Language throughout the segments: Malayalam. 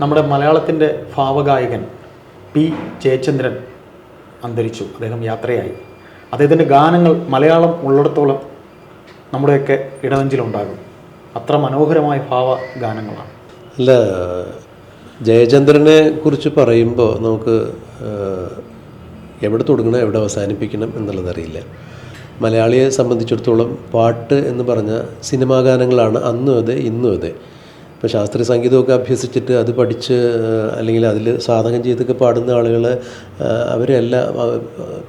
നമ്മുടെ മലയാളത്തിൻ്റെ ഭാവഗായകൻ പി ജയചന്ദ്രൻ അന്തരിച്ചു. അദ്ദേഹം യാത്രയായി. അദ്ദേഹത്തിൻ്റെ ഗാനങ്ങൾ മലയാളം ഉള്ളിടത്തോളം നമ്മുടെയൊക്കെ ഇടനെഞ്ചിലുണ്ടാകും. അത്ര മനോഹരമായ ഭാവഗാനങ്ങളാണ്. അല്ല, ജയചന്ദ്രനെ കുറിച്ച് പറയുമ്പോൾ നമുക്ക് എവിടെ തുടങ്ങണം എവിടെ അവസാനിപ്പിക്കണം എന്നുള്ളതറിയില്ല. മലയാളിയെ സംബന്ധിച്ചിടത്തോളം പാട്ട് എന്ന് പറഞ്ഞ സിനിമാ ഗാനങ്ങളാണ് അന്നും അതെ ഇന്നും അതെ. ഇപ്പോൾ ശാസ്ത്രീയ സംഗീതമൊക്കെ അഭ്യസിച്ചിട്ട് അത് പഠിച്ച് അല്ലെങ്കിൽ അതിൽ സാധകം ചെയ്തൊക്കെ പാടുന്ന ആളുകൾ അവരെല്ലാം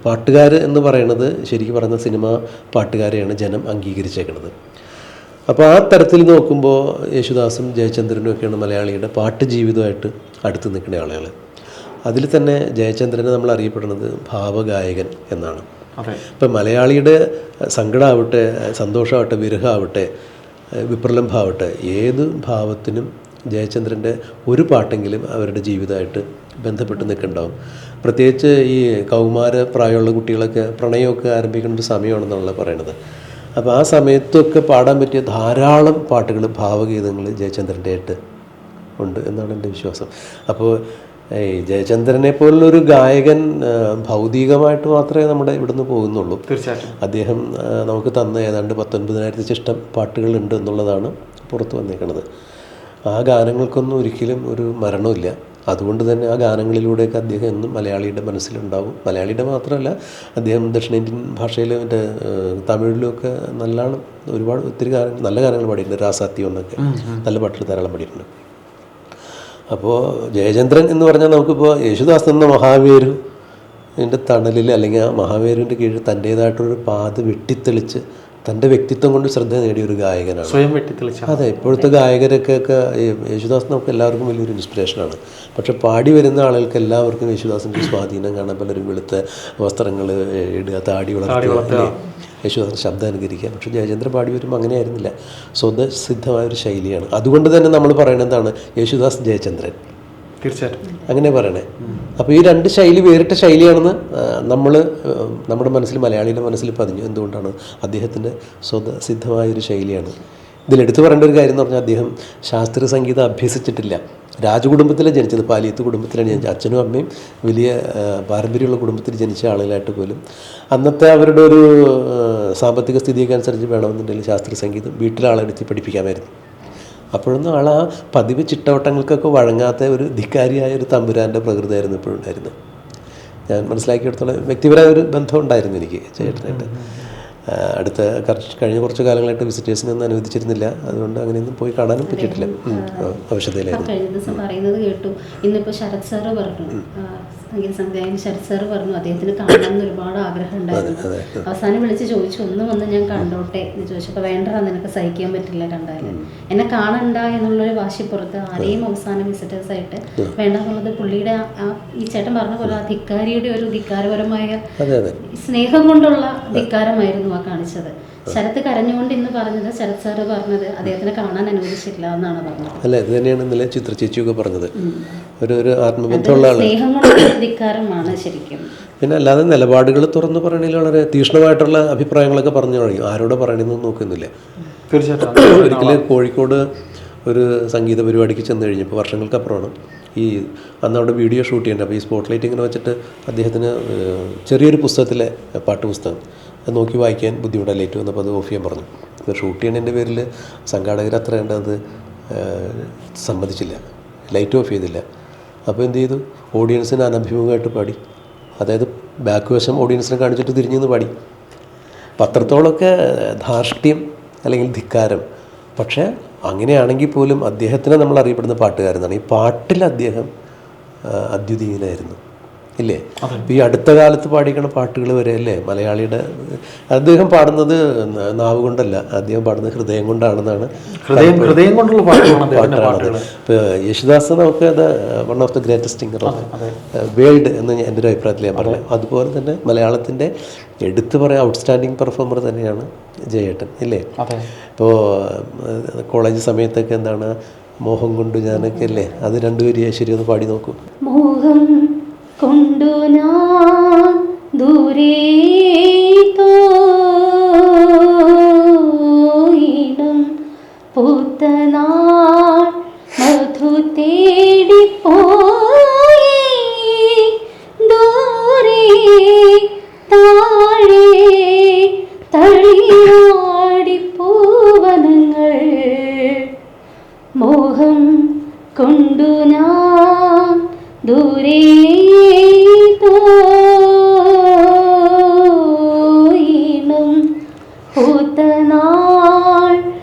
പാട്ടുകാർ എന്ന് പറയുന്നത് ശരിക്കും പറഞ്ഞ സിനിമാ പാട്ടുകാരെയാണ് ജനം അംഗീകരിച്ചേക്കുന്നത്. അപ്പോൾ ആ തരത്തിൽ നോക്കുമ്പോൾ യേശുദാസും ജയചന്ദ്രനും ഒക്കെയാണ് മലയാളിയുടെ പാട്ട് ജീവിതമായിട്ട് അടുത്ത് നിൽക്കുന്ന ആളുകൾ. അതിൽ തന്നെ ജയചന്ദ്രനെ നമ്മൾ അറിയപ്പെടുന്നത് ഭാവഗായകൻ എന്നാണ്. ഇപ്പം മലയാളിയുടെ സങ്കടമാവട്ടെ, സന്തോഷമാവട്ടെ, വിരഹമാവട്ടെ, വിപ്രലംഭമാവട്ടെ, ഏത് ഭാവത്തിനും ജയചന്ദ്രൻ്റെ ഒരു പാട്ടെങ്കിലും അവരുടെ ജീവിതമായിട്ട് ബന്ധപ്പെട്ട് നിൽക്കുന്നുണ്ടാവും. പ്രത്യേകിച്ച് ഈ കൗമാര പ്രായമുള്ള കുട്ടികളൊക്കെ പ്രണയമൊക്കെ ആരംഭിക്കുന്ന ഒരു സമയമാണെന്നുള്ള പറയണത്. അപ്പോൾ ആ സമയത്തൊക്കെ പാടാൻ പറ്റിയ ധാരാളം പാട്ടുകൾ, ഭാവഗീതങ്ങൾ ജയചന്ദ്രൻ്റെ ആയിട്ട് ഉണ്ട് എന്നാണ് എൻ്റെ വിശ്വാസം. അപ്പോൾ ജയചന്ദ്രനെ പോലുള്ളൊരു ഗായകൻ ഭൗതികമായിട്ട് മാത്രമേ നമ്മുടെ ഇവിടുന്ന് പോകുന്നുള്ളൂ. തീർച്ചയായിട്ടും അദ്ദേഹം നമുക്ക് തന്ന ഏതാണ്ട് 19,000 ചിഷ്ടം പാട്ടുകളുണ്ട് എന്നുള്ളതാണ് പുറത്ത് വന്നേക്കുന്നത്. ആ ഗാനങ്ങൾക്കൊന്നും ഒരിക്കലും ഒരു മരണമില്ല. അതുകൊണ്ട് തന്നെ ആ ഗാനങ്ങളിലൂടെയൊക്കെ അദ്ദേഹം എന്നും മലയാളിയുടെ മനസ്സിലുണ്ടാവും. മലയാളിയുടെ മാത്രമല്ല, അദ്ദേഹം ദക്ഷിണേന്ത്യൻ ഭാഷയിൽ മറ്റേ തമിഴിലുമൊക്കെ ഒരുപാട് ഒത്തിരി ഗാനങ്ങൾ, നല്ല ഗാനങ്ങൾ പാടിയിട്ടുണ്ട്. രാസാത്തി എന്നൊക്കെ നല്ല പാട്ടുകൾ ധാരാളം പാടിയിട്ടുണ്ട്. അപ്പോൾ ജയചന്ദ്രൻ എന്ന് പറഞ്ഞാൽ നമുക്കിപ്പോൾ യേശുദാസ് എന്ന മഹാവേരുവിൻ്റെ തണലിൽ അല്ലെങ്കിൽ ആ മഹാവേരുവിൻ്റെ കീഴിൽ തൻ്റേതായിട്ടൊരു പാത വെട്ടിത്തെളിച്ച് തൻ്റെ വ്യക്തിത്വം കൊണ്ട് ശ്രദ്ധ നേടിയ ഒരു ഗായകനാണ്. സ്വയം വെട്ടിത്തെളിച്ച. അതെ, ഇപ്പോഴത്തെ ഗായകരൊക്കെ യേശുദാസ് നമുക്ക് എല്ലാവർക്കും വലിയൊരു ഇൻസ്പിറേഷനാണ്. പക്ഷെ പാടി വരുന്ന ആളുകൾക്ക് എല്ലാവർക്കും യേശുദാസിൻ്റെ സ്വാധീനം കാണാൻ. പലരും വെളുത്ത വസ്ത്രങ്ങൾ ഇടുക, താടി വളർത്തുക, യേശുദാസിൻ്റെ ശബ്ദം അനുകരിക്കുക. പക്ഷേ ജയചന്ദ്രൻ പാടി വരുമ്പോൾ അങ്ങനെയായിരുന്നില്ല. സ്വതസിദ്ധമായൊരു ശൈലിയാണ്. അതുകൊണ്ട് തന്നെ നമ്മൾ പറയുന്നത് എന്താണ്, യേശുദാസ് ജയചന്ദ്രൻ. തീർച്ചയായിട്ടും അങ്ങനെ പറയണേ. അപ്പോൾ ഈ രണ്ട് ശൈലി വേറിട്ട ശൈലിയാണെന്ന് നമ്മുടെ മനസ്സിൽ, മലയാളിയുടെ മനസ്സിൽ പതിഞ്ഞു. എന്തുകൊണ്ടാണ്? അദ്ദേഹത്തിൻ്റെ സ്വതസിദ്ധമായൊരു ശൈലിയാണ്. ഇതിലെടുത്ത് പറയേണ്ട ഒരു കാര്യം എന്ന് പറഞ്ഞാൽ, അദ്ദേഹം ശാസ്ത്രീയ സംഗീതം അഭ്യസിച്ചിട്ടില്ല. രാജകുടുംബത്തിലാണ് ജനിച്ചത്, പാലിയത്ത് കുടുംബത്തിലാണ് ജനിച്ചത്. അച്ഛനും അമ്മയും വലിയ പാരമ്പര്യമുള്ള കുടുംബത്തിൽ ജനിച്ച ആളുകളായിട്ട് പോലും അന്നത്തെ അവരുടെ ഒരു സാമ്പത്തിക സ്ഥിതിയൊക്കെ അനുസരിച്ച് വേണമെന്നുണ്ടെങ്കിൽ ശാസ്ത്രീയ സംഗീതം വീട്ടിലാളെടുത്ത് പഠിപ്പിക്കാമായിരുന്നു. അപ്പോഴൊന്നും ആ പതിവ് ചിട്ടവട്ടങ്ങൾക്കൊക്കെ വഴങ്ങാത്ത ഒരു ധിക്കാരിയായ ഒരു തമ്പുരാൻ്റെ പ്രകൃതിയായിരുന്നു ഇപ്പോഴുണ്ടായിരുന്നത്. ഞാൻ മനസ്സിലാക്കിയെടുത്തോളം വ്യക്തിപരമായ ഒരു ബന്ധം ഉണ്ടായിരുന്നു എനിക്ക് ചേട്ടനായിട്ട്. കഴിഞ്ഞ കുറച്ച് കാലങ്ങളായിട്ട് വിസിറ്റേഴ്സിനൊന്നും അനുവദിച്ചിരുന്നില്ല. അതുകൊണ്ട് അങ്ങനെയൊന്നും പോയി കാണാനും പറ്റിയിട്ടില്ല. ഔഷധയിലായിരുന്നു. കഴിഞ്ഞ ദിവസം പറയുന്നത് കേട്ടു. ഇന്നിപ്പോൾ ശരത് സാറ് പറഞ്ഞു, സംഗീത സംവിധായകൻ ശരത് സാറ് പറഞ്ഞു അദ്ദേഹത്തിന് കാണണമെന്ന് ഒരുപാട് ആഗ്രഹം ഉണ്ടായിരുന്നു. അവസാനം വിളിച്ച് ചോദിച്ചു, ഒന്ന് വന്ന് ഞാൻ കണ്ടോട്ടെ എന്ന് ചോദിച്ചപ്പോൾ, വേണ്ടടാ, നിനക്ക് സഹിക്കാൻ പറ്റില്ല കണ്ടാല്, എന്നെ കാണണ്ട എന്നുള്ളൊരു വാശിപ്പുറത്ത് ആരെയും അവസാനം വിസിറ്റേഴ്സായിട്ട് വേണ്ട എന്നുള്ളത് പുള്ളിയുടെ ഈ ചേട്ടൻ പറഞ്ഞ പോലെ ആ ധിക്കാരിയുടെ ഒരു ധിക്കാരപരമായ സ്നേഹം കൊണ്ടുള്ള ധിക്കാരമായിരുന്നു ആ കാണിച്ചത്. ശരത് കരഞ്ഞുകൊണ്ട് ഇന്ന് പറഞ്ഞത്, ശരത് സാറ് പറഞ്ഞത് അദ്ദേഹത്തിനെ കാണാൻ അനുവദിച്ചില്ല എന്നാണ് പറഞ്ഞത്. അല്ല, ഇത് തന്നെയാണ് ഇന്നലെ ചിത്ര ചേച്ചിയൊക്കെ പറഞ്ഞത്. ഒരു ആത്മബന്ധമുള്ള സ്നേഹം കൊണ്ടുള്ള ധിക്കാരമാണ് ശരിക്കും. പിന്നെ അല്ലാതെ നിലപാടുകൾ തുറന്ന് പറയണതിൽ വളരെ തീക്ഷ്ണമായിട്ടുള്ള അഭിപ്രായങ്ങളൊക്കെ പറഞ്ഞു തുടങ്ങി. ആരോടെ പറയണമെന്നൊന്നും നോക്കുന്നില്ല. തീർച്ചയായിട്ടും ഒരിക്കലും കോഴിക്കോട് ഒരു സംഗീത പരിപാടിക്ക് ചെന്ന് കഴിഞ്ഞപ്പോൾ, വർഷങ്ങൾക്കപ്പുറമാണ്, അന്ന് അവിടെ വീഡിയോ ഷൂട്ട് ചെയ്യേണ്ടത്. അപ്പോൾ ഈ സ്പോട്ട് ലൈറ്റ് ഇങ്ങനെ വെച്ചിട്ട് അദ്ദേഹത്തിന് ചെറിയൊരു പുസ്തകത്തിലെ പാട്ടുപുസ്തകം അത് നോക്കി വായിക്കാൻ ബുദ്ധിമുട്ടാണ്. ലൈറ്റ് വന്നപ്പോൾ അത് ഓഫ് ചെയ്യാൻ പറഞ്ഞു. അപ്പോൾ ഷൂട്ട് ചെയ്യണതിൻ്റെ പേരിൽ സംഘാടകർ അത്ര അത് സമ്മതിച്ചില്ല, ലൈറ്റ് ഓഫ് ചെയ്തില്ല. അപ്പോൾ എന്ത് ചെയ്തു, ഓഡിയൻസിന് അനഭിമുഖമായിട്ട് പാടി. അതായത് ബാക്ക് വശം ഓഡിയൻസിനെ കാണിച്ചിട്ട് തിരിഞ്ഞെന്ന് പാടി. പത്രത്തോളമൊക്കെ ധാർഷ്ട്യം അല്ലെങ്കിൽ ധിക്കാരം. പക്ഷേ അങ്ങനെയാണെങ്കിൽ പോലും അദ്ദേഹത്തിനെ നമ്മൾ അറിയപ്പെടുന്ന പാട്ടുകാരെന്നാണ്. ഈ പാട്ടിൽ അദ്ദേഹം അദ്വിതീയനായിരുന്നു, ഇല്ലേ? ഈ അടുത്ത കാലത്ത് പാടിക്കണ പാട്ടുകൾ വരെ അല്ലേ മലയാളിയുടെ, അദ്ദേഹം പാടുന്നത് നാവ് കൊണ്ടല്ല, അദ്ദേഹം പാടുന്നത് ഹൃദയം കൊണ്ടാണെന്നാണ്. ഹൃദയം കൊണ്ടുള്ള പാട്ടാണ്. ഇപ്പോൾ യേശുദാസ് നമുക്ക് അത് one of the greatest singer of world എന്ന് എൻ്റെ ഒരു അഭിപ്രായത്തിൽ ഞാൻ പറഞ്ഞു. അതുപോലെ തന്നെ മലയാളത്തിൻ്റെ എടുത്തു പറയാൻ ഔട്ട്സ്റ്റാൻഡിങ് പെർഫോമർ തന്നെയാണ് ജയേട്ടൻ, ഇല്ലേ? ഇപ്പോൾ കോളേജ് സമയത്തൊക്കെ എന്താണ്, മോഹം കൊണ്ട് ഞാനൊക്കെ അല്ലേ, അത് രണ്ടുപേരും ശരി ഒന്ന് പാടി നോക്കും. മോഹം കൊണ്ടു ഞാൻ ദൂരേതോ ഇടം പൂത്തനാൾ മധു തേടി കൊണ്ടു ഞാൻ ദൂരേതോയിണം പൂത്തനാൾ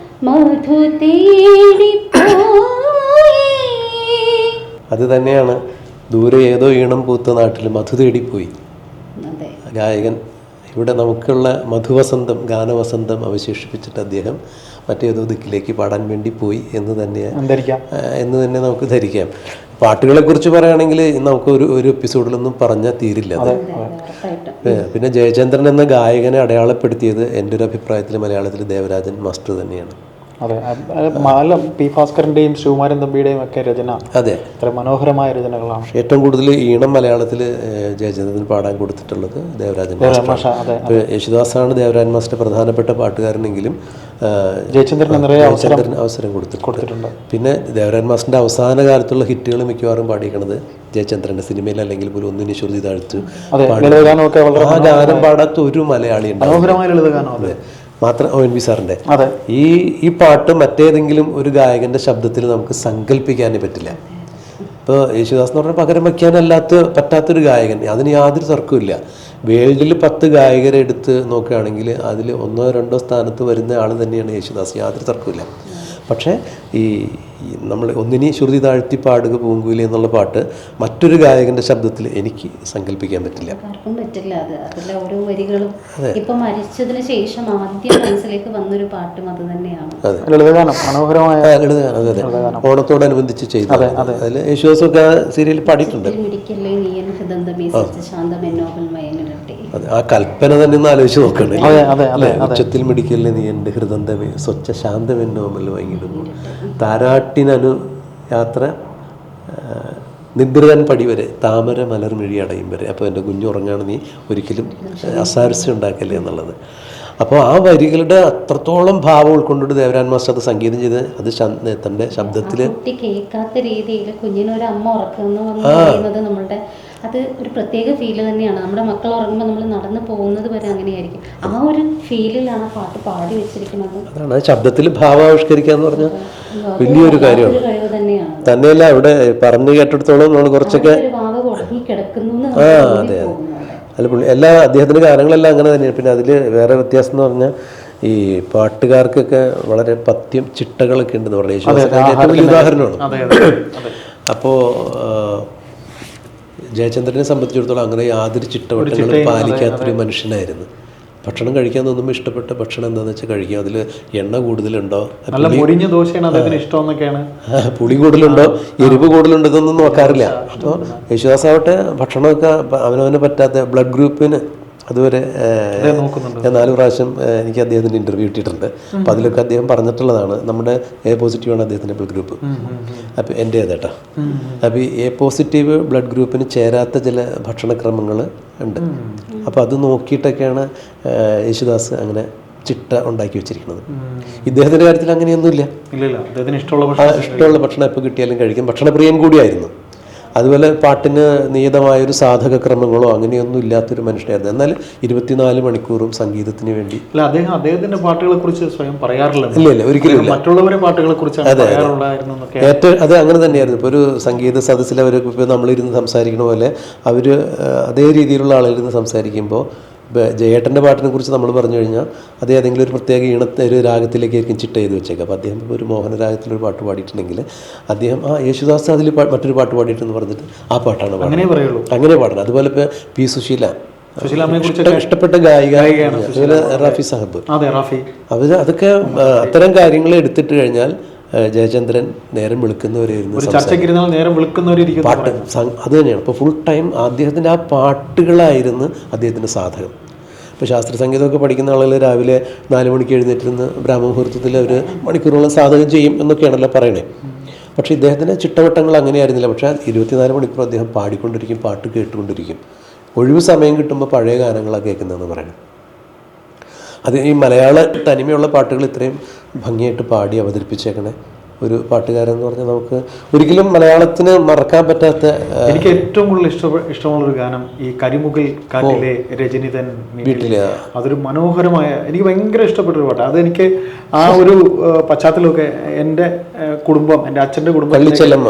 മധു തേടിപ്പോയി. അത് തന്നെയാണ് ദൂരെ ഏതോ ഈണം പൂത്ത നാട്ടിൽ മധു തേടിപ്പോയി. അതെ, ഗായകൻ ഇവിടെ നമുക്കുള്ള മധുവസന്തം, ഗാനവസന്തം അവശേഷിപ്പിച്ചിട്ട് അദ്ദേഹം മറ്റേതോ ദിക്കിലേക്ക് പാടാൻ വേണ്ടി പോയി എന്ന് തന്നെ നമുക്ക് ധരിക്കാം. പാട്ടുകളെക്കുറിച്ച് പറയുകയാണെങ്കിൽ നമുക്ക് ഒരു എപ്പിസോഡിലൊന്നും പറഞ്ഞാൽ തീരില്ല. പിന്നെ ജയചന്ദ്രൻ എന്ന ഗായകനെ അടയാളപ്പെടുത്തിയത് എൻ്റെ ഒരു അഭിപ്രായത്തിൽ മലയാളത്തിൽ ദേവരാജൻ മാസ്റ്റർ തന്നെയാണ്. അതെ, പി ഭാസ്കറിന്റെയും ശിവകുമാരൻ തമ്പിയുടെയും ഒക്കെ രചന അതെ അത്ര മനോഹരമായ രചനകളാണ്. ഏറ്റവും കൂടുതൽ ഈണം മലയാളത്തിൽ ജയചന്ദ്രന് പാടാൻ കൊടുത്തിട്ടുള്ളത് ദേവരാജൻ മാസ്റ്റർ. യേശുദാസാണ് ദേവരാജൻ മാസ്റ്റർ പ്രധാനപ്പെട്ട പാട്ടുകാരനെങ്കിലും ജയചന്ദ്രൻ അവസരം കൊടുത്തിട്ടുണ്ട്. പിന്നെ ദേവരാജൻ മാസ്റ്ററിന്റെ അവസാന കാലത്തുള്ള ഹിറ്റുകൾ മിക്കവാറും പാടിയിരിക്കുന്നത് ജയചന്ദ്രന്റെ സിനിമയിൽ അല്ലെങ്കിൽ പോലും ഒന്നിനി ശ്രുതി താഴ്ത്തു ആ ഗാനം പാടാത്ത ഒരു മലയാളി ഉണ്ട്. അതെ, മാത്രം ONV സാറിൻ്റെ ഈ പാട്ട് മറ്റേതെങ്കിലും ഒരു ഗായകന്റെ ശബ്ദത്തിൽ നമുക്ക് സങ്കല്പിക്കാനേ പറ്റില്ല. ഇപ്പോൾ യേശുദാസ് എന്ന് പറഞ്ഞാൽ പകരം പറ്റാത്തൊരു ഗായകൻ, അതിന് യാതൊരു തർക്കമില്ല. വേൾഡിൽ 10 ഗായകരെ എടുത്ത് നോക്കുകയാണെങ്കിൽ അതിൽ 1ഓ 2ഓ സ്ഥാനത്ത് വരുന്ന ആൾ തന്നെയാണ് യേശുദാസ്, യാതൊരു തർക്കമില്ല. പക്ഷേ ഈ നമ്മൾ ഒന്നിനി ശ്രുതി താഴ്ത്തി പാടുക പൂങ്കുയിലെ എന്നുള്ള പാട്ട് മറ്റൊരു ഗായകന്റെ ശബ്ദത്തിൽ എനിക്ക് സങ്കല്പിക്കാൻ പറ്റില്ല. അതിലെ ഓരോ വരികളും ഇപ്പൊ മരിച്ചതിന് ശേഷം ആദ്യം മനസ്സിലേക്ക് വന്നൊരു പാട്ടും അത് തന്നെയാണ്. ഓണത്തോടനുബന്ധിച്ച് ചെയ്തു. അതിൽ യേശുദാസൊക്കെ സീരിയൽ പാടിയിട്ടുണ്ട്. ആ കൽപ്പന തന്നെ ഒന്ന് ആലോചിച്ച് നോക്കണേ. ഉച്ചത്തിൽ മിടിക്കല്ലേ നീ എൻ്റെ ഹൃദന്തമേ സ്വച്ഛ ശാന്തമെന്നോമൽ വൈകിടുന്നു താരാട്ടിനു യാത്ര നിദ്രതൻ പടി വരെ താമര മലർമിഴി അടയും വരെ. അപ്പോൾ എൻ്റെ കുഞ്ഞു ഉറങ്ങാണ്, നീ ഒരിക്കലും അസാരസ്യം ഉണ്ടാക്കല്ലേ എന്നുള്ളത്. അപ്പോൾ ആ വരികളുടെ അത്രത്തോളം ഭാവം ഉൾക്കൊണ്ടിട്ട് ദേവരാജൻ മാസ്റ്റർ അത് സംഗീതം ചെയ്ത് അത് തൻ്റെ ശബ്ദത്തിൽ കേൾക്കാത്ത രീതിയിൽ കുഞ്ഞിനൊരു അമ്മ ഉറക്കുന്നത് നമ്മളുടെ അത് ഒരു പ്രത്യേക ഫീല് തന്നെയാണ്. നമ്മുടെ മക്കൾ ഉറങ്ങുമ്പോൾ നമ്മൾ നടന്നു പോകുന്നത് വരെ അങ്ങനെയായിരിക്കും. ആ ഒരു ഫീലിലാണ് പാട്ട് പാടി വെച്ചിരിക്കുന്നത്. അതാണ് ശബ്ദത്തിൽ ഭാവാവിഷ്കരിക്കുക എന്ന് പറഞ്ഞാൽ വലിയൊരു കാര്യമാണ്. തന്നെയല്ല ഇവിടെ പറഞ്ഞു കേട്ടിടത്തോളം നമ്മൾ കുറച്ചൊക്കെ അതെ അല്ല പുള്ളി എല്ലാ അദ്ദേഹത്തിൻ്റെ ഗാനങ്ങളെല്ലാം അങ്ങനെ തന്നെയാണ്. പിന്നെ അതിൽ വേറെ വ്യത്യാസം എന്ന് പറഞ്ഞാൽ ഈ പാട്ടുകാർക്കൊക്കെ വളരെ പത്യം ചിട്ടകളൊക്കെ ഉണ്ടെന്ന് പറഞ്ഞാൽ ഏറ്റവും വലിയ ഉദാഹരണമാണ്. അപ്പോൾ ജയചന്ദ്രനെ സംബന്ധിച്ചിടത്തോളം അങ്ങനെ യാതൊരു ചിട്ടവട്ടങ്ങളും പാലിക്കാത്തൊരു മനുഷ്യനായിരുന്നു. ഭക്ഷണം കഴിക്കാൻ തോന്നുമ്പോൾ ഇഷ്ടപ്പെട്ട ഭക്ഷണം എന്താണെന്ന് വെച്ചാൽ കഴിക്കുക. അതിൽ എണ്ണ കൂടുതലുണ്ടോ, പുളി കൂടുതലുണ്ടോ, എരിവ് കൂടുതലുണ്ടോ ഇതൊന്നും നോക്കാറില്ല. അപ്പോൾ യേശുദാസ് ആവട്ടെ ഭക്ഷണമൊക്കെ അവനവന് പറ്റാത്ത ബ്ലഡ് ഗ്രൂപ്പിന് അതുവരെ ഞാൻ 4 പ്രാവശ്യം എനിക്ക് അദ്ദേഹത്തിൻ്റെ ഇൻ്റർവ്യൂ കിട്ടിയിട്ടുണ്ട്. അപ്പോൾ അതിലൊക്കെ അദ്ദേഹം പറഞ്ഞിട്ടുള്ളതാണ് നമ്മുടെ A+ ആണ് അദ്ദേഹത്തിൻ്റെ ബ്ലഡ് ഗ്രൂപ്പ്. അപ്പോൾ എൻ്റെ ഏതേട്ടാ. അപ്പോൾ ഈ A+ ബ്ലഡ് ഗ്രൂപ്പിന് ചേരാത്ത ചില ഭക്ഷണക്രമങ്ങൾ ഉണ്ട്. അപ്പോൾ അത് നോക്കിയിട്ടൊക്കെയാണ് യേശുദാസ് അങ്ങനെ ചിട്ട ഉണ്ടാക്കി വെച്ചിരിക്കുന്നത്. ഇദ്ദേഹത്തിൻ്റെ കാര്യത്തിൽ അങ്ങനെയൊന്നുമില്ല. ഇഷ്ടമുള്ള ഭക്ഷണം എപ്പോൾ കിട്ടിയാലും കഴിക്കും. ഭക്ഷണപ്രിയൻ കൂടിയായിരുന്നു. അതുപോലെ പാട്ടിന് നിയതമായൊരു സാധകക്രമങ്ങളോ അങ്ങനെയൊന്നും ഇല്ലാത്തൊരു മനുഷ്യനായിരുന്നു. എന്നാൽ 24 മണിക്കൂറും സംഗീതത്തിന് വേണ്ടി അദ്ദേഹത്തിന്റെ പാട്ടുകളെ കുറിച്ച് സ്വയം പറയാറില്ല. ഇല്ല ഒരിക്കലും മറ്റുള്ളവരെ പാട്ടുകളെ കുറിച്ച് ഏറ്റവും അത് അങ്ങനെ തന്നെയായിരുന്നു. ഇപ്പോൾ ഒരു സംഗീത സദസ്സിൽ അവർ ഇപ്പോൾ നമ്മളിരുന്ന് സംസാരിക്കണ പോലെ അവർ അതേ രീതിയിലുള്ള ആളുകളിരുന്ന് സംസാരിക്കുമ്പോൾ ജയേട്ടൻ്റെ പാട്ടിനെ കുറിച്ച് നമ്മൾ പറഞ്ഞു കഴിഞ്ഞാൽ അത് ഏതെങ്കിലും ഒരു പ്രത്യേക ഒരു രാഗത്തിലേക്കായിരിക്കും ചിട്ട ചെയ്ത് വെച്ചേക്കുക. അപ്പോൾ അദ്ദേഹം ഒരു മോഹനരാഗത്തിലൊരു പാട്ട് പാടിയിട്ടുണ്ടെങ്കിൽ അദ്ദേഹം യേശുദാസ് അതിൽ മറ്റൊരു പാട്ട് പാടിയിട്ടെന്ന് പറഞ്ഞിട്ട് ആ പാട്ടാണ് അങ്ങനെ പാടുന്നത്. അതുപോലെ ഇപ്പോൾ P. സുശീല ഇഷ്ടപ്പെട്ട ഗായികയാണ്. റാഫി സാഹിബ് അതൊക്കെ അത്തരം കാര്യങ്ങൾ എടുത്തിട്ട് കഴിഞ്ഞാൽ ജയചന്ദ്രൻ നേരം വിളിക്കുന്നവരായിരുന്നു. പാട്ട് അത് തന്നെയാണ്. ഇപ്പോൾ ഫുൾ ടൈം അദ്ദേഹത്തിൻ്റെ ആ പാട്ടുകളായിരുന്നു അദ്ദേഹത്തിൻ്റെ സാധകം. ഇപ്പോൾ ശാസ്ത്രീയ സംഗീതമൊക്കെ പഠിക്കുന്ന ആളുകൾ രാവിലെ 4 മണിക്ക് എഴുന്നേറ്റിരുന്ന് ബ്രാഹ്മമുഹൂർത്തത്തിൽ അവർ മണിക്കൂറോളം സാധകം ചെയ്യും എന്നൊക്കെയാണല്ലോ പറയണേ. പക്ഷേ ഇദ്ദേഹത്തിൻ്റെ ചിട്ടവട്ടങ്ങൾ അങ്ങനെയായിരുന്നില്ല. പക്ഷേ 24 മണിക്കൂർ അദ്ദേഹം പാടിക്കൊണ്ടിരിക്കും, പാട്ട് കേട്ടുകൊണ്ടിരിക്കും. ഒഴിവ് സമയം കിട്ടുമ്പോൾ പഴയ ഗാനങ്ങളാണ് കേൾക്കുന്നതെന്ന് പറയണം. അത് ഈ മലയാള തനിമയുള്ള പാട്ടുകൾ ഇത്രയും ഭംഗിയായിട്ട് പാടി അവതരിപ്പിച്ചേക്കണേ ഒരു പാട്ടുകാരൻ എന്ന് പറഞ്ഞാൽ നമുക്ക് ഒരിക്കലും മലയാളത്തിന് മറക്കാൻ പറ്റാത്ത. എനിക്ക് ഏറ്റവും കൂടുതൽ ഇഷ്ടമുള്ളൊരു ഗാനം ഈ കരിമുകിൽ കാറ്റിലെ രജനിതൻ വീട്ടിലെ, അതൊരു മനോഹരമായ, എനിക്ക് ഭയങ്കര ഇഷ്ടപ്പെട്ടൊരു പാട്ട്. അതെനിക്ക് ആ ഒരു പശ്ചാത്തലമൊക്കെ എൻ്റെ കുടുംബം, എൻ്റെ അച്ഛൻ്റെ കുടുംബം, കള്ളിച്ചെല്ലമ്മ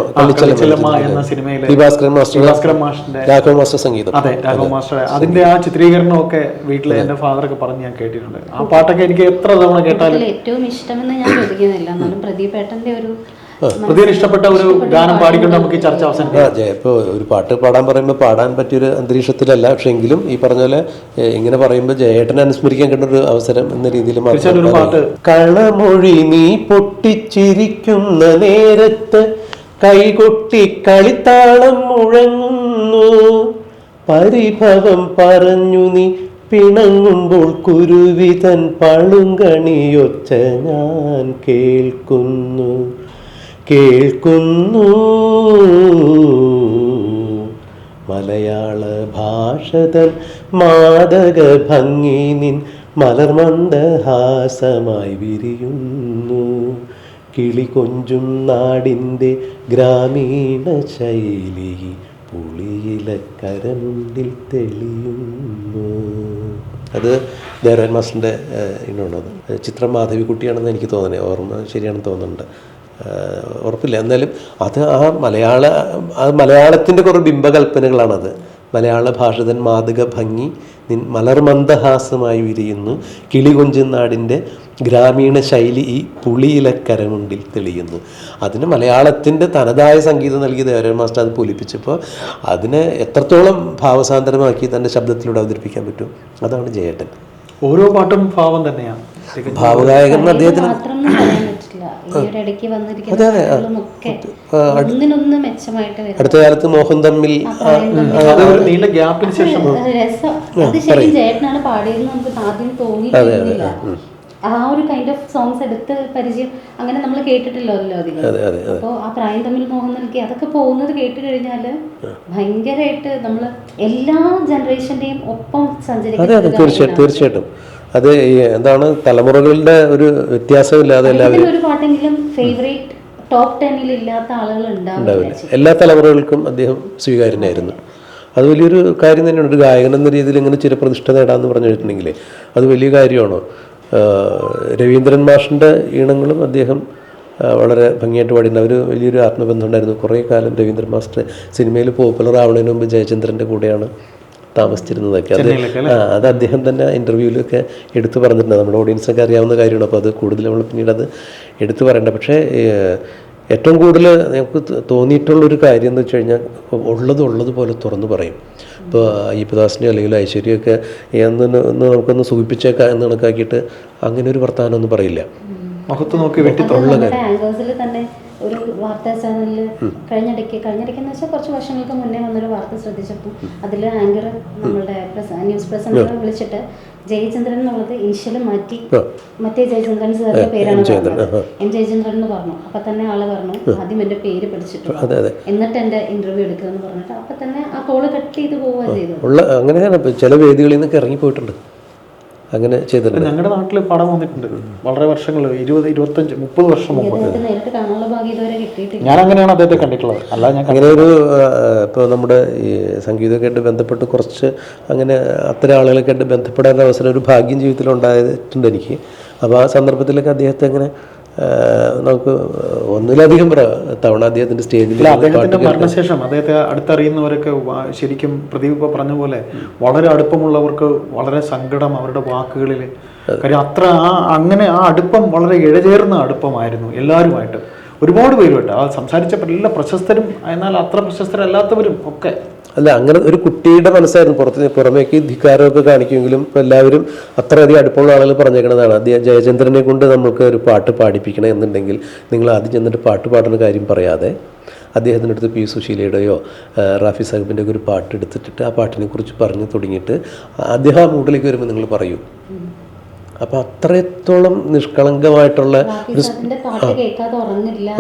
എന്ന സിനിമയിലെ ഭാസ്കരൻ മാഷിന്റെ രാഘവ മാസ്റ്റർ സംഗീതം, അതെ രാഘവ മാസ്റ്റർ, അതിന്റെ ആ ചിത്രീകരണമൊക്കെ വീട്ടിലെ എൻ്റെ ഫാദറൊക്കെ പറഞ്ഞ് ഞാൻ കേട്ടിട്ടുണ്ട്. ആ പാട്ടൊക്കെ എനിക്ക് എത്ര തവണ കേട്ടാലും ഏറ്റവും ഇഷ്ടമെന്ന് ഞാൻ ചോദിക്കുന്നില്ല, എന്നാലും പ്രദീപേട്ടന്റെ ഒരു ഇഷ്ടപ്പെട്ട ഒരു ഗാനം പാടിക്കൊണ്ട് നമുക്ക് ചർച്ച അവസാനിക്കാം. ഇപ്പോൾ ഒരു പാട്ട് പാടാൻ പറയുമ്പോൾ പാടാൻ പറ്റിയൊരു അന്തരീക്ഷത്തിലല്ല, പക്ഷെ എങ്കിലും ഈ പറഞ്ഞ പോലെ ഇങ്ങനെ പറയുമ്പോൾ ജയേട്ടനെ അനുസ്മരിക്കാൻ കിട്ടുന്ന ഒരു അവസരം എന്ന രീതിയിൽ ഒരു പാട്ട്. കളമൊഴി നീ പൊട്ടിച്ചിരിക്കുന്ന നേരത്ത് കൈകൊട്ടി കളിത്താളം മുഴങ്ങുന്നു, പരിഭവം പറഞ്ഞു നീ പിണങ്ങുമ്പോൾ കുരുവിതൻ പളുങ്കണിയൊച്ച ഞാൻ കേൾക്കുന്നു. മലയാള ഭാഷതൻ മാദക ഭംഗി നിൻ മലർമന്ദഹാസമായി വിരിയുന്നു, കിളി കൊഞ്ചും നാടിൻ്റെ ഗ്രാമീണ ശൈലി പുളിയിലക്കരമുണ്ടിൽ തെളിയുന്നു. അത് ദേവരാജൻ മാസ്റ്ററിൻ്റെ ഇന്നുള്ളത്. ചിത്രം മാധവിക്കുട്ടിയാണെന്ന് എനിക്ക് തോന്നുന്നത്, ഓർമ്മ ശരിയാണെന്ന് തോന്നുന്നുണ്ട്, ഉറപ്പില്ല. എന്നാലും അത് ആ മലയാളത്തിൻ്റെ കുറേ ബിംബകൽപ്പനകളാണത്. മലയാള ഭാഷതൻ മാതൃക ഭംഗി നിൻ മലർമന്ദഹാസമായി വിരിയുന്നു, കിളി കൊഞ്ചും നാടിൻ്റെ ഗ്രാമീണ ശൈലി ഈ പുളിയിലക്കരമുണ്ടിൽ തെളിയുന്നു. അതിന് മലയാളത്തിൻ്റെ തനതായ സംഗീതം നൽകിയ ദേവരാജൻ മാസ്റ്റർ അത് പൊലിപ്പിച്ചപ്പോൾ അതിനെ എത്രത്തോളം ഭാവസാന്തരമാക്കി തൻ്റെ ശബ്ദത്തിലൂടെ അവതരിപ്പിക്കാൻ പറ്റും, അതാണ് ജയേട്ടൻ. ഓരോ പാട്ടും ഭാവം തന്നെയാണ്. ഭാവഗായകൻ അദ്ദേഹത്തിന് അടുത്ത കാലത്ത് മോഹൻ തമ്മിൽ നീണ്ട ഗ്യാപ്പിന് ശേഷം ജയേട്ടനാണ് പാടിയതെന്ന് നമുക്ക് ആദ്യം തോന്നിയിട്ടില്ല. ആ ഒരു കൈൻഡ് ഓഫ് സോങ്സ് എടുത്ത് പരിചയം അങ്ങനെ നമ്മൾ കേട്ടിട്ടില്ലോ അധികം. അപ്പോൾ ആ പ്രായം തമ്മിൽ മോഹൻ നൽകി അതൊക്കെ പോകുന്നത് കേട്ട് കഴിഞ്ഞാല് ഭയങ്കരമായിട്ട് നമ്മള് എല്ലാ ജനറേഷന്റെയും ഒപ്പം സഞ്ചരിക്കുന്നത്. തീർച്ചയായിട്ടും അത് എന്താണ് തലമുറകളുടെ ഒരു വ്യത്യാസമില്ലാതെ എല്ലാവരും ഒരു പാട്ടെങ്കിലും ഫേവറേറ്റ് ടോപ്പ് 10 ഇല്ലാത്ത ആളുകൾ ഉണ്ടാവില്ല. എല്ലാ തലമുറകൾക്കും അദ്ദേഹം സ്വീകാര്യനായിരുന്നു. അത് വലിയൊരു കാര്യം തന്നെയാണ്. ഒരു ഗായകൻ എന്ന രീതിയിൽ ഇങ്ങനെ ചിരപ്രതിഷ്ഠ നേടാമെന്ന് പറഞ്ഞു വെച്ചിട്ടുണ്ടെങ്കിൽ അത് വലിയ കാര്യമാണോ. രവീന്ദ്രൻ മാഷിൻ്റെ ഈണങ്ങളും അദ്ദേഹം വളരെ ഭംഗിയായിട്ട് പാടിയിട്ടുണ്ട്. അവർ വലിയൊരു ആത്മബന്ധം ഉണ്ടായിരുന്നു. കുറേ കാലം രവീന്ദ്രൻ മാസ്റ്റർ സിനിമയിൽ പോപ്പുലർ ആവുന്നതിന് മുമ്പ് ജയചന്ദ്രൻ്റെ കൂടെയാണ് താമസിച്ചിരുന്നതൊക്കെ. അത് അദ്ദേഹം തന്നെ ഇൻ്റർവ്യൂവിലൊക്കെ എടുത്തു പറഞ്ഞിട്ടുണ്ട്. നമ്മുടെ ഓഡിയൻസൊക്കെ അറിയാവുന്ന കാര്യമാണ്. അപ്പോൾ അത് കൂടുതൽ നമ്മൾ പിന്നീട് അത് എടുത്തു പറയേണ്ട. പക്ഷേ ഏറ്റവും കൂടുതൽ നമുക്ക് തോന്നിയിട്ടുള്ളൊരു കാര്യം എന്ന് വെച്ച് കഴിഞ്ഞാൽ ഉള്ളതുപോലെ തുറന്നു പറയും. ഇപ്പോൾ അയ്യപ്പദാസിൻ്റെ അല്ലെങ്കിൽ ഐശ്വര്യമൊക്കെ ഒന്ന് നമുക്കൊന്ന് സൂചിപ്പിച്ചേക്കാം എന്ന് കണക്കാക്കിയിട്ട് അങ്ങനെ ഒരു വർത്തമാനം ഒന്നും പറയില്ല. മുഖത്ത് നോക്കി വെട്ടിത്തുള്ള തന്നെ ഒരു വാർത്താ ചാനലിൽ കഴിഞ്ഞിടയ്ക്കെന്ന് വെച്ചാൽ കുറച്ച് വർഷങ്ങൾക്ക് മുന്നേ വന്നൊരു വാർത്ത ശ്രദ്ധിച്ചപ്പോൾ അതിൽ ആങ്കർ നമ്മളുടെ ന്യൂസ് പ്രസൻറ്ററെ വിളിച്ചിട്ട് ജയചന്ദ്രൻ എന്നുള്ളത് ഇനിഷ്യലും മാറ്റി മറ്റേ ജയചന്ദ്രൻ സാറിന്റെ പേരാണ് എം ജയചന്ദ്രൻ എന്ന് പറഞ്ഞു. അപ്പൊ തന്നെ ആള് പറഞ്ഞു ആദ്യം എന്റെ പേര് പഠിച്ചിട്ടുണ്ട് എന്നിട്ട് എന്റെ ഇന്റർവ്യൂ എടുക്കുമെന്ന് പറഞ്ഞിട്ട് അപ്പൊ തന്നെ ആ കോള് കട്ട് ചെയ്ത് പോവുക ചെയ്തു. അങ്ങനെയാണ് ചില വേദികളിൽ നിന്നൊക്കെ ഇറങ്ങിപ്പോയിട്ടുണ്ട്. അങ്ങനെ ചെയ്തിട്ടുണ്ട്. ഞങ്ങളുടെ നാട്ടിൽ പടം വന്നിട്ടുണ്ട് വളരെ വർഷങ്ങൾ 20, 25, 30 വർഷം മുമ്പ്. നേരിട്ട് കാണാനുള്ള ഭാഗ്യം ഇതുവരെ കിട്ടിയിട്ടില്ല. ഞാൻ അങ്ങനെയാണ് അദ്ദേഹത്തെ കണ്ടിട്ടുള്ളത്. അല്ല ഞാൻ അങ്ങനെ ഒരു ഇപ്പോൾ നമ്മുടെ ഈ സംഗീതമൊക്കെ ആയിട്ട് ബന്ധപ്പെട്ട് കുറച്ച് അങ്ങനെ അത്തരം ആളുകളൊക്കെ ആയിട്ട് ബന്ധപ്പെടാൻ അവസരം ഒരു ഭാഗ്യം ജീവിതത്തിൽ ഉണ്ടായിട്ടുണ്ട് എനിക്ക്. അപ്പോൾ ആ സന്ദർഭത്തിലൊക്കെ അദ്ദേഹത്തെ അങ്ങനെ നമുക്ക് ഒന്നിലധികം തവണ അദ്ദേഹത്തിന്റെ സ്റ്റേജിൽ അദ്ദേഹത്തിന്റെ മരണശേഷം അദ്ദേഹത്തെ അടുത്തറിയുന്നവരൊക്കെ ശരിക്കും പ്രദീപ് പറഞ്ഞ പോലെ വളരെ അടുപ്പമുള്ളവർക്ക് വളരെ സങ്കടം അവരുടെ വാക്കുകളിൽ. കാര്യം അത്ര അങ്ങനെ ആ അടുപ്പം വളരെ ഇഴചേർന്ന അടുപ്പമായിരുന്നു എല്ലാവരുമായിട്ട്, ഒരുപാട് പേരുമായിട്ട്. ആ സംസാരിച്ചപ്പോൾ എല്ലാ പ്രശസ്തരും എന്നാൽ അത്ര പ്രശസ്തരല്ലാത്തവരും ഒക്കെ. അല്ല, അങ്ങനെ ഒരു കുട്ടിയുടെ മനസ്സായിരുന്നു. പുറമേക്ക് ധിക്കാരമൊക്കെ കാണിക്കുമെങ്കിലും ഇപ്പോൾ എല്ലാവരും അത്രയധികം അടുപ്പമുള്ള ആളുകൾ പറഞ്ഞേക്കണതാണ്. ജയചന്ദ്രനെ കൊണ്ട് നമുക്ക് ഒരു പാട്ട് പാടിപ്പിക്കണം എന്നുണ്ടെങ്കിൽ നിങ്ങൾ ആദ്യം ചെന്നിട്ട് പാട്ട് പാടുന്ന കാര്യം പറയാതെ അദ്ദേഹത്തിൻ്റെ അടുത്ത് പി സുശീലയുടെയോ റാഫി സാഹിബിൻ്റെ ഒക്കെ ഒരു പാട്ട് എടുത്തിട്ട് ആ പാട്ടിനെ കുറിച്ച് പറഞ്ഞു തുടങ്ങിയിട്ട് അദ്ദേഹം ആ മൂഡിലേക്ക് വരുമ്പോൾ നിങ്ങൾ പറയൂ. അപ്പോൾ അത്രത്തോളം നിഷ്കളങ്കമായിട്ടുള്ള ഒരു റാഫി പാട്ട് കേൾക്കാതെ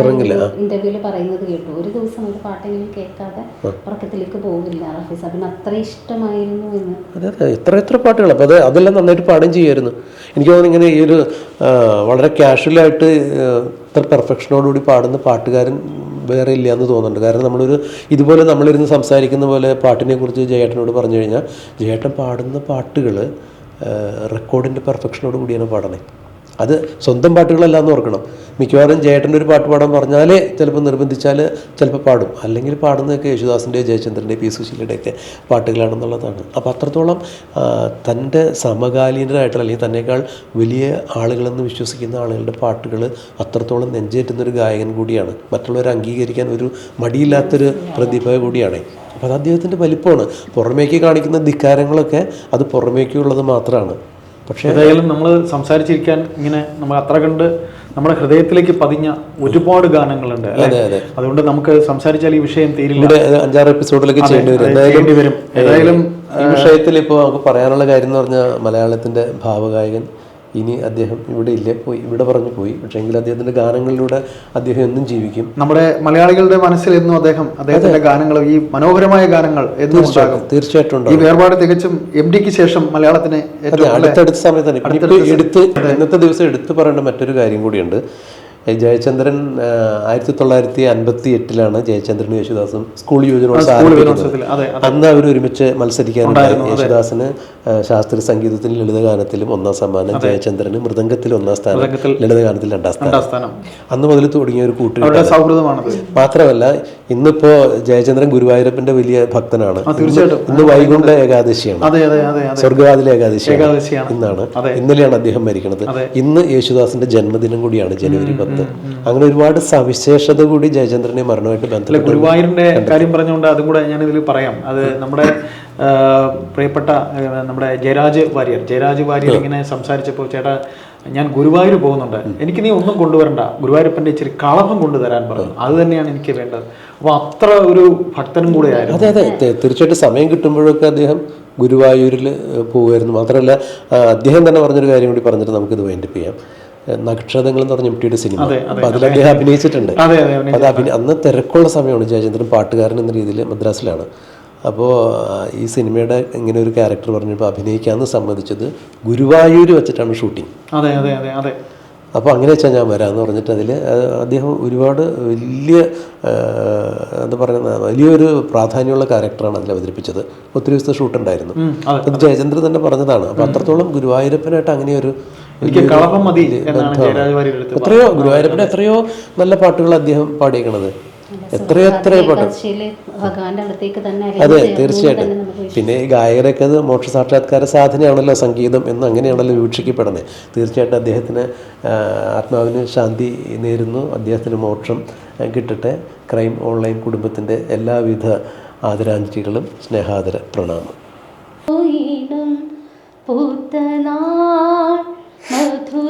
ഉറങ്ങില്ല. ഇന്റർവ്യൂല് പറയുന്നത് കേട്ടു, ഒരു ദിവസം ഒരു പാട്ടെങ്കിലും കേൾക്കാതെ ഉറക്കത്തിലേക്ക് പോകില്ല റാഫി സാബിന്, അത്ര ഇഷ്ടമായിരുന്നു എന്ന്. അതെ അതെ, എത്ര പാട്ടുകൾ. അപ്പോൾ അതെല്ലാം നന്നായിട്ട് പാടുകയും ചെയ്യുമായിരുന്നു. എനിക്ക് തോന്നുന്നു ഇങ്ങനെ ഈ ഒരു വളരെ കാഷ്വലായിട്ട് ഇത്ര പെർഫെക്ഷനോടുകൂടി പാടുന്ന പാട്ടുകാരൻ വേറെ ഇല്ല എന്ന് തോന്നുന്നുണ്ട്. കാരണം നമ്മളൊരു ഇതുപോലെ നമ്മളിരുന്ന് സംസാരിക്കുന്ന പോലെ പാട്ടിനെ കുറിച്ച് ജയേട്ടനോട് പറഞ്ഞു കഴിഞ്ഞാൽ ജയേട്ടൻ പാടുന്ന പാട്ടുകൾ റെക്കോർഡിൻ്റെ പെർഫെക്ഷനോട് കൂടിയാണ് പാടണേ. അത് സ്വന്തം പാട്ടുകളല്ല എന്ന് ഓർക്കണം. മിക്കവാറും ജയേട്ടൻ്റെ ഒരു പാട്ട് പാടാൻ പറഞ്ഞാൽ ചിലപ്പോൾ നിർബന്ധിച്ചാൽ ചിലപ്പോൾ പാടും, അല്ലെങ്കിൽ പാടുന്നതൊക്കെ യേശുദാസിൻ്റെ, ജയചന്ദ്രൻ്റെ, പി സുശീലയുടെയൊക്കെ പാട്ടുകളാണെന്നുള്ളതാണ്. അപ്പോൾ അത്രത്തോളം തൻ്റെ സമകാലീനരായിട്ടുള്ള അല്ലെങ്കിൽ തന്നേക്കാൾ വലിയ ആളുകളെന്ന് വിശ്വസിക്കുന്ന ആളുകളുടെ പാട്ടുകൾ അത്രത്തോളം നെഞ്ചേറ്റുന്നൊരു ഗായകൻ കൂടിയാണ്. മറ്റുള്ളവരെ അംഗീകരിക്കാൻ ഒരു മടിയില്ലാത്തൊരു പ്രതിഭ കൂടിയാണ്. അപ്പോൾ അത് അദ്ദേഹത്തിൻ്റെ വലിപ്പമാണ്. പുറമേക്ക് കാണിക്കുന്ന ധിക്കാരങ്ങളൊക്കെ അത് പുറമേക്കുള്ളത് മാത്രമാണ്. പക്ഷേ ഏതായാലും നമ്മൾ സംസാരിച്ചിരിക്കാൻ ഇങ്ങനെ നമ്മൾ അത്ര കണ്ട് നമ്മുടെ ഹൃദയത്തിലേക്ക് പതിഞ്ഞ ഒരുപാട് ഗാനങ്ങളുണ്ട് അല്ലേ? അതുകൊണ്ട് നമുക്ക് സംസാരിച്ചാൽ ഈ വിഷയം തീരില്ല. ഇവിടെ 5-6 എപ്പിസോഡിലൊക്കെ ചെയ്യേണ്ടി വരും. ഏതായാലും ഈ വിഷയത്തിൽ ഇപ്പോൾ നമുക്ക് പറയാനുള്ള കാര്യം എന്ന് പറഞ്ഞാൽ മലയാളത്തിൻ്റെ ഭാവഗായകൻ ഇനി അദ്ദേഹം ഇവിടെ ഇല്ല, ഇവിടെ പറഞ്ഞു പോയി. പക്ഷേ എങ്കിൽ അദ്ദേഹത്തിൻ്റെ ഗാനങ്ങളിലൂടെ അദ്ദേഹം എന്നും ജീവിക്കും. നമ്മുടെ മലയാളികളുടെ മനസ്സിൽ എന്നും അദ്ദേഹത്തിന്റെ ഗാനങ്ങൾ, ഈ മനോഹരമായ ഗാനങ്ങൾ തീർച്ചയായിട്ടും ഈ വേർപാട് തികച്ചും MDക്ക് ശേഷം മലയാളത്തിന് അടുത്തടുത്ത സമയത്ത് തന്നെ ഇന്നത്തെ ദിവസം എടുത്തു പറയേണ്ട മറ്റൊരു കാര്യം കൂടിയുണ്ട്. ജയചന്ദ്രൻ 1958 ജയചന്ദ്രനും യേശുദാസും സ്കൂൾ യുവജനോത്സവത്തിൽ അന്ന് അവർ ഒരുമിച്ച് മത്സരിക്കാനുണ്ടായി. യേശുദാസിന് ശാസ്ത്രീയ സംഗീതത്തിൽ ലളിതഗാനത്തിലും 1ാം സമ്മാനം, ജയചന്ദ്രന് മൃദംഗത്തിൽ 1ാം സ്ഥാനം, ലളിതഗാനത്തിൽ 2ാം സ്ഥാനം. അന്ന് മുതൽ തുടങ്ങിയ ഒരു കൂട്ടുകെട്ടാണ്. മാത്രമല്ല ഇന്നിപ്പോ ജയചന്ദ്രൻ ഗുരുവായൂരപ്പന്റെ വലിയ ഭക്തനാണ്. ഇന്ന് വൈകുണ്ഠ ഏകാദശിയാണ്, സ്വർഗവാതിലെ ഏകാദശിയാണ് ഇന്നാണ്. ഇന്നലെയാണ് അദ്ദേഹം മരിക്കുന്നത്. ഇന്ന് യേശുദാസിന്റെ ജന്മദിനം കൂടിയാണ്, ജനുവരി 10. അങ്ങനെ ഒരുപാട് സവിശേഷത കൂടി ജയചന്ദ്രനെ മരണമായിട്ട് ബന്ധപ്പെട്ട്. ഗുരുവായൂരിന്റെ കാര്യം പറഞ്ഞുകൊണ്ട് അതും കൂടെ ഞാൻ ഇതിൽ പറയാം. അത് നമ്മുടെ പ്രിയപ്പെട്ട നമ്മുടെ ജയരാജ് വാര്യർ ഇങ്ങനെ സംസാരിച്ചപ്പോൾ, ചേട്ടാ ഞാൻ ഗുരുവായൂർ പോകുന്നുണ്ട്, എനിക്ക് നീ ഒന്നും കൊണ്ടുവരണ്ട, ഗുരുവായൂരപ്പൻ്റെ ഇച്ചിരി കളഭം കൊണ്ടുതരാൻ പറഞ്ഞു. അത് തന്നെയാണ് എനിക്ക് വേണ്ടത്. അപ്പോൾ അത്ര ഒരു ഭക്തനും കൂടെ ആയിരുന്നു. അതെ, തീർച്ചയായിട്ടും സമയം കിട്ടുമ്പോഴൊക്കെ അദ്ദേഹം ഗുരുവായൂരിൽ പോകുമായിരുന്നു. മാത്രമല്ല അദ്ദേഹം തന്നെ പറഞ്ഞൊരു കാര്യം കൂടി പറഞ്ഞിട്ട് നമുക്കിത് വൈൻഡപ്പ് ചെയ്യാം. നക്ഷത്രങ്ങൾ എന്ന് പറഞ്ഞ MTയുടെ സിനിമ, അപ്പോൾ അതിൽ അദ്ദേഹം അഭിനയിച്ചിട്ടുണ്ട്. അത് അന്ന് തിരക്കുള്ള സമയമാണ്. ജയചന്ദ്രൻ പാട്ടുകാരൻ എന്ന രീതിയിൽ മദ്രാസിലാണ്. അപ്പോൾ ഈ സിനിമയുടെ ഇങ്ങനെ ഒരു ക്യാരക്ടർ പറഞ്ഞപ്പോൾ അഭിനയിക്കാമെന്ന് സമ്മതിച്ചത് ഗുരുവായൂർ വെച്ചിട്ടാണ് ഷൂട്ടിങ്. അപ്പോൾ അങ്ങനെ വെച്ചാൽ ഞാൻ വരാമെന്ന് പറഞ്ഞിട്ട് അതിൽ അദ്ദേഹം ഒരുപാട് വലിയൊരു പ്രാധാന്യമുള്ള ക്യാരക്ടറാണ് അതിൽ അവതരിപ്പിച്ചത്. ഒത്തിരി ദിവസത്തെ ഷൂട്ടുണ്ടായിരുന്നു. അത് ജയചന്ദ്രൻ തന്നെ പറഞ്ഞതാണ്. അപ്പോൾ അത്രത്തോളം ഗുരുവായൂരപ്പനായിട്ട് അങ്ങനെയൊരു ഗുരുവായൂരപ്പൻ്റെ എത്രയോ നല്ല പാട്ടുകൾ അദ്ദേഹം പാടിയേക്കണത്, എത്രയോ പാട്ട്. അതെ, തീർച്ചയായിട്ടും. പിന്നെ ഈ ഗായകരൊക്കെ അത് മോക്ഷ സാക്ഷാത്കാര സാധനയാണല്ലോ സംഗീതം എന്ന് അങ്ങനെയാണല്ലോ വീക്ഷിക്കപ്പെടുന്നത്. തീർച്ചയായിട്ടും അദ്ദേഹത്തിന് ആത്മാവിന് ശാന്തി നേരുന്നു, അദ്ദേഹത്തിന് മോക്ഷം കിട്ടട്ടെ. ക്രൈം ഓൺലൈൻ കുടുംബത്തിൻ്റെ എല്ലാവിധ ആദരാഞ്ജലികളും സ്നേഹാദര പ്രണാമം. മധു